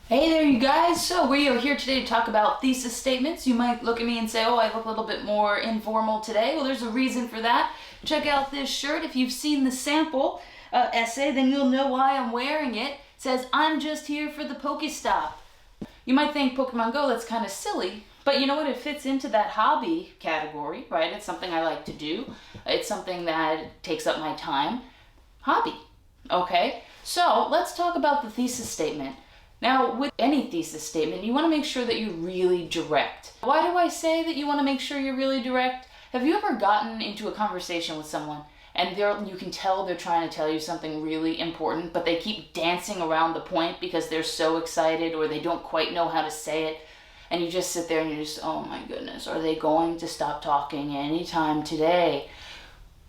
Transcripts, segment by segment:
Hey there, you guys. So we are here today to talk about thesis statements. You might look at me and say, oh, I look a little bit more informal today. Well, there's a reason for that. Check out this shirt. If you've seen the sample essay, then you'll know why I'm wearing it. It says, I'm just here for the Pokestop. You might think Pokemon Go, that's kind of silly, but you know what? It fits into that hobby category, right? It's something I like to do. It's something that takes up my time. Hobby, okay? So let's talk about the thesis statement. Now, with any thesis statement, you want to make sure that you're really direct. Why do I say that you want to make sure you're really direct? Have you ever gotten into a conversation with someone and you can tell they're trying to tell you something really important, but they keep dancing around the point because they're so excited or they don't quite know how to say it, and you just sit there and you're just, oh my goodness, are they going to stop talking anytime today?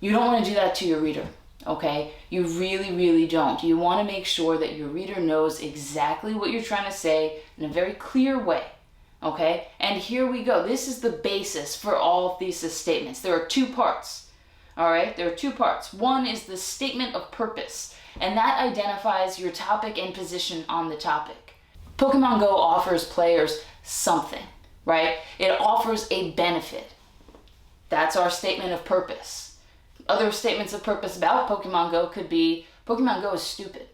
You don't want to do that to your reader. Okay, you really, really don't. You want to make sure that your reader knows exactly what you're trying to say in a very clear way. Okay, and here we go. This is the basis for all thesis statements. There are two parts. All right, there are two parts. One is the statement of purpose, and that identifies your topic and position on the topic. Pokemon Go offers players something, right? It offers a benefit. That's our statement of purpose. Other statements of purpose about Pokemon Go could be, Pokemon Go is stupid.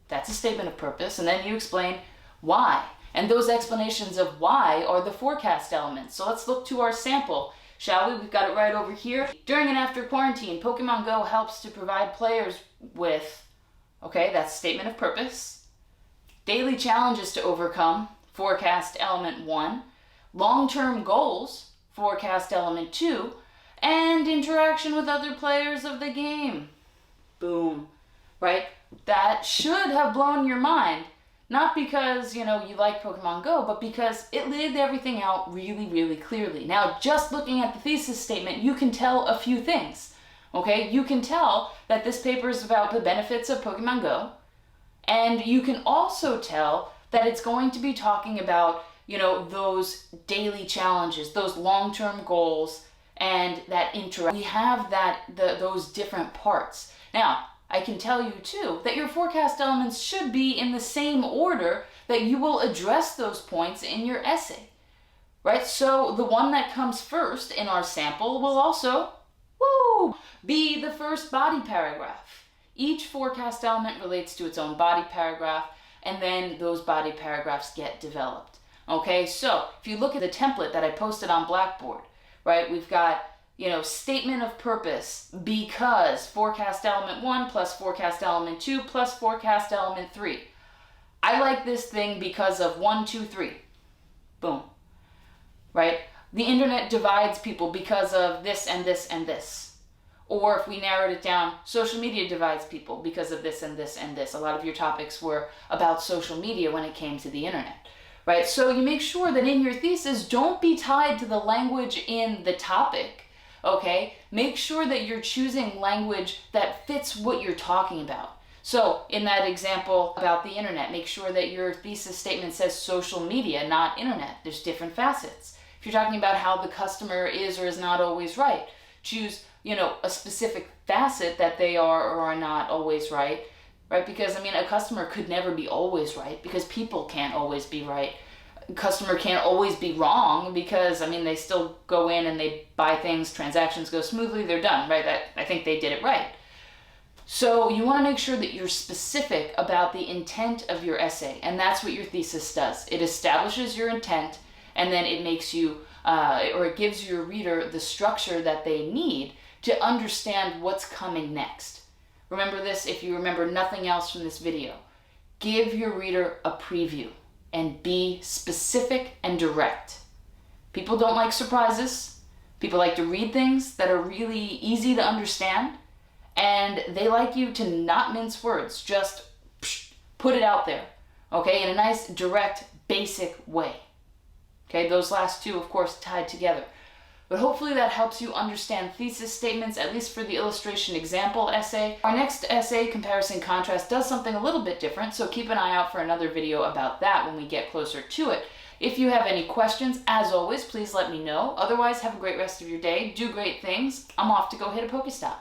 That's a statement of purpose, and then you explain why. And those explanations of why are the forecast elements. So let's look to our sample, shall we? We've got it right over here. During and after quarantine, Pokemon Go helps to provide players with, okay, that's statement of purpose. Daily challenges to overcome, forecast element 1. Long-term goals, forecast element 2. And interaction with other players of the game. Boom. Right? That should have blown your mind. Not because, you like Pokemon Go, but because it laid everything out really, really clearly. Now, just looking at the thesis statement, you can tell a few things. Okay? You can tell that this paper is about the benefits of Pokemon Go. And you can also tell that it's going to be talking about, those daily challenges, those long-term goals, and that interaction. We have those different parts. Now, I can tell you too that your forecast elements should be in the same order that you will address those points in your essay, right? So the one that comes first in our sample will also, be the first body paragraph. Each forecast element relates to its own body paragraph, and then those body paragraphs get developed. Okay, so if you look at the template that I posted on Blackboard, right, we've got, statement of purpose because forecast element 1 plus forecast element 2 plus forecast element 3. I like this thing because of 1, 2, 3. Boom. Right? The internet divides people because of this and this and this. Or if we narrowed it down, social media divides people because of this and this and this. A lot of your topics were about social media when it came to the internet. Right? So you make sure that in your thesis, don't be tied to the language in the topic, okay? Make sure that you're choosing language that fits what you're talking about. So in that example about the internet, make sure that your thesis statement says social media, not internet. There's different facets. If you're talking about how the customer is or is not always right, choose, a specific facet that they are or are not always right. Right? Because, a customer could never be always right because people can't always be right. A customer can't always be wrong because, they still go in and they buy things, transactions go smoothly, they're done, right? I think they did it right. So you want to make sure that you're specific about the intent of your essay, and that's what your thesis does. It establishes your intent, and then it makes you, or it gives your reader the structure that they need to understand what's coming next. Remember this if you remember nothing else from this video. Give your reader a preview and be specific and direct. People don't like surprises. People like to read things that are really easy to understand, and they like you to not mince words, just put it out there, okay, in a nice, direct, basic way. Okay, those last two, of course, tied together. But hopefully that helps you understand thesis statements, at least for the illustration example essay. Our next essay, Comparison Contrast, does something a little bit different, so keep an eye out for another video about that when we get closer to it. If you have any questions, as always, please let me know. Otherwise, have a great rest of your day. Do great things. I'm off to go hit a Pokestop.